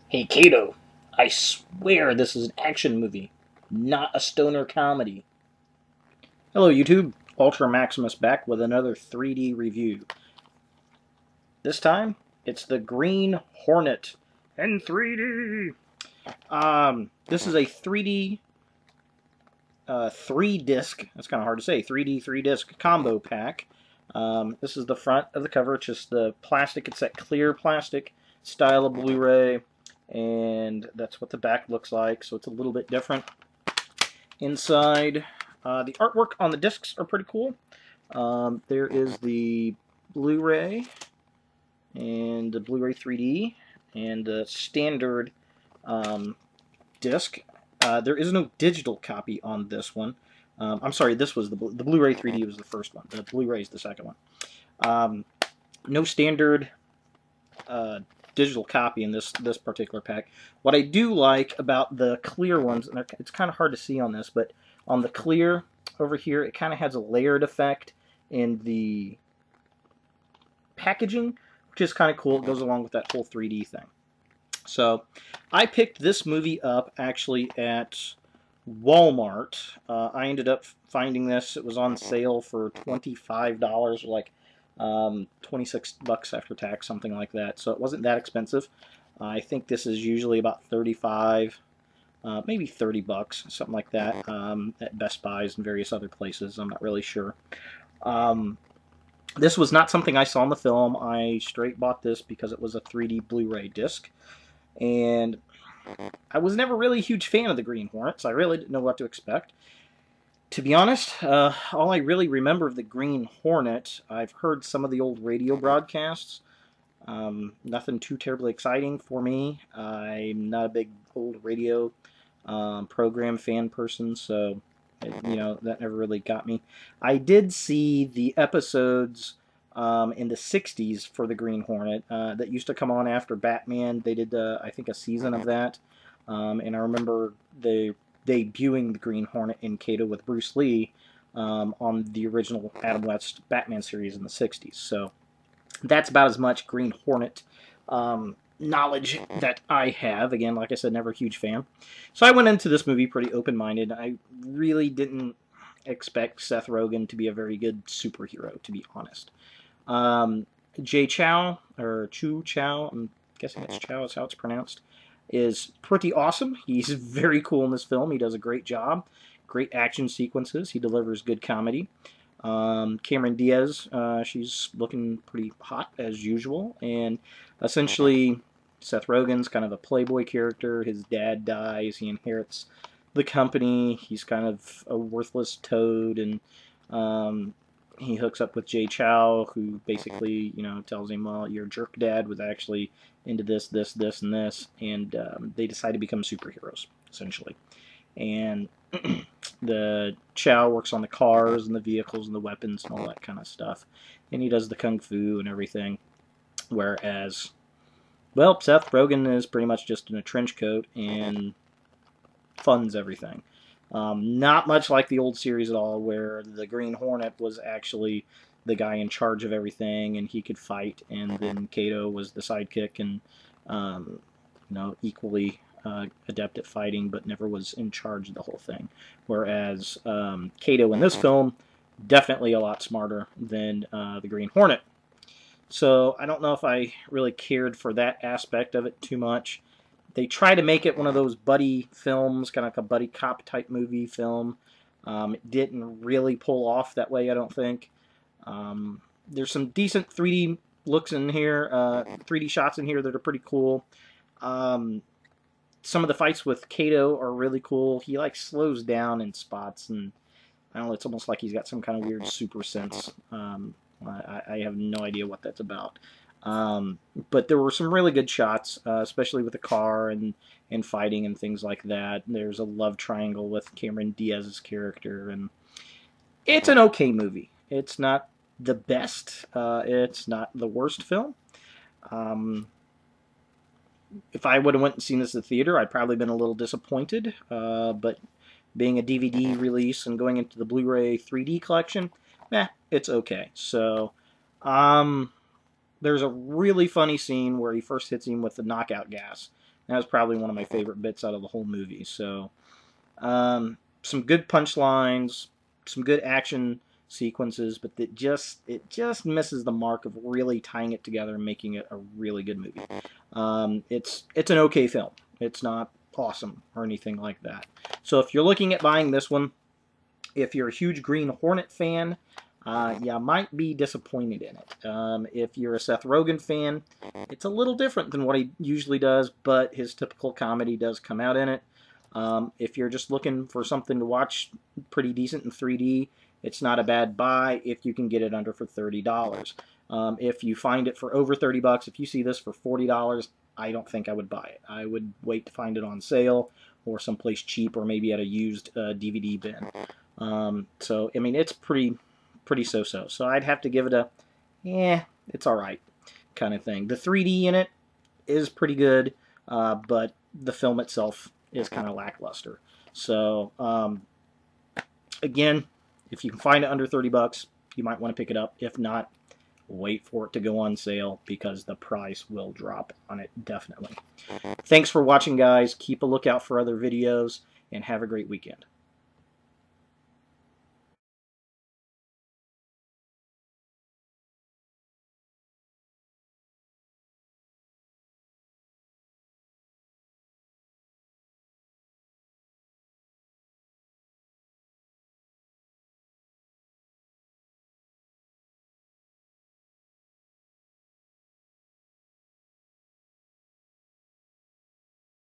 Hey Kato, I swear this is an action movie, not a stoner comedy. Hello YouTube, Ultra Maximus back with another 3D review. This time, it's the Green Hornet in 3D. This is a 3D, 3-disc, that's kind of hard to say, 3D, 3-disc combo pack. This is the front of the cover. It's just the plastic. It's that clear plastic style of Blu-ray, and that's what the back looks like, so it's a little bit different. Inside, the artwork on the discs are pretty cool. There is the Blu-ray and the Blu-ray 3D and the standard disc. There is no digital copy on this one. I'm sorry, this was the Blu-ray 3D was the first one. The Blu-ray is the second one. No standard digital copy in this particular pack. What I do like about the clear ones, and it's kind of hard to see on this, but on the clear over here, it kind of has a layered effect in the packaging, which is kind of cool. It goes along with that whole 3D thing. So I picked this movie up actually at Walmart. I ended up finding this. It was on sale for $25, or like $26 after tax, something like that. So it wasn't that expensive. I think this is usually about 35, maybe $30, something like that, at Best Buys and various other places. I'm not really sure. This was not something I saw in the film. I straight bought this because it was a 3D Blu-ray disc. And I was never really a huge fan of the Green Hornet, so I really didn't know what to expect. To be honest, all I really remember of the Green Hornet, I've heard some of the old radio broadcasts. Nothing too terribly exciting for me. I'm not a big old radio program fan person, so you know, that never really got me. I did see the episodes in the 60s for the Green Hornet that used to come on after Batman. They did, I think, a season of that. And I remember debuting the Green Hornet in Kato with Bruce Lee on the original Adam West Batman series in the 60s. So that's about as much Green Hornet knowledge that I have. Again, like I said, never a huge fan. So I went into this movie pretty open-minded. I really didn't expect Seth Rogen to be a very good superhero, to be honest. Jay Chow, or Chu Chow, I'm guessing it's Chow is how it's pronounced, is pretty awesome. He's very cool in this film. He does a great job. Great action sequences. He delivers good comedy. Cameron Diaz, she's looking pretty hot as usual. And essentially, Seth Rogen's kind of a playboy character. His dad dies. He inherits the company. He's kind of a worthless toad, and he hooks up with Jay Chow, who basically, you know, tells him, well, your jerk dad was actually into this, this, this, and this, and they decide to become superheroes, essentially. And the Chow works on the cars and the vehicles and the weapons and all that kind of stuff, and he does the kung fu and everything, whereas, well, Seth Rogen is pretty much just in a trench coat and funds everything. Not much like the old series at all, where the Green Hornet was actually the guy in charge of everything, and he could fight, and then Kato was the sidekick, and you know, equally adept at fighting, but never was in charge of the whole thing. Whereas Kato in this film, definitely a lot smarter than the Green Hornet. So I don't know if I really cared for that aspect of it too much. They try to make it one of those buddy films, kind of like a buddy cop type movie film. It didn't really pull off that way, I don't think. There's some decent 3D looks in here, 3D shots in here that are pretty cool. Some of the fights with Kato are really cool. He like slows down in spots, and I don't know, it's almost like he's got some kind of weird super sense. I have no idea what that's about. But there were some really good shots, especially with the car and fighting and things like that. There's a love triangle with Cameron Diaz's character, and it's an okay movie. It's not the best. It's not the worst film. If I would have went and seen this at the theater, I'd probably been a little disappointed. But being a DVD release and going into the Blu-ray 3D collection, it's okay. So, There's a really funny scene where he first hits him with the knockout gas. That was probably one of my favorite bits out of the whole movie. So, some good punchlines, some good action sequences, but it just misses the mark of really tying it together and making it a really good movie. It's an okay film. It's not awesome or anything like that. So if you're looking at buying this one, if you're a huge Green Hornet fan, you might be disappointed in it. If you're a Seth Rogen fan, it's a little different than what he usually does, but his typical comedy does come out in it. If you're just looking for something to watch pretty decent in 3D, it's not a bad buy if you can get it under for $30. If you find it for over $30, if you see this for $40, I don't think I would buy it. I would wait to find it on sale or someplace cheap or maybe at a used DVD bin. So, I mean, it's pretty so-so. So I'd have to give it a, it's all right kind of thing. The 3D in it is pretty good, but the film itself is kind of lackluster. So, again, if you can find it under $30, you might want to pick it up. If not, wait for it to go on sale because the price will drop on it definitely. Thanks for watching, guys. Keep a lookout for other videos, and have a great weekend.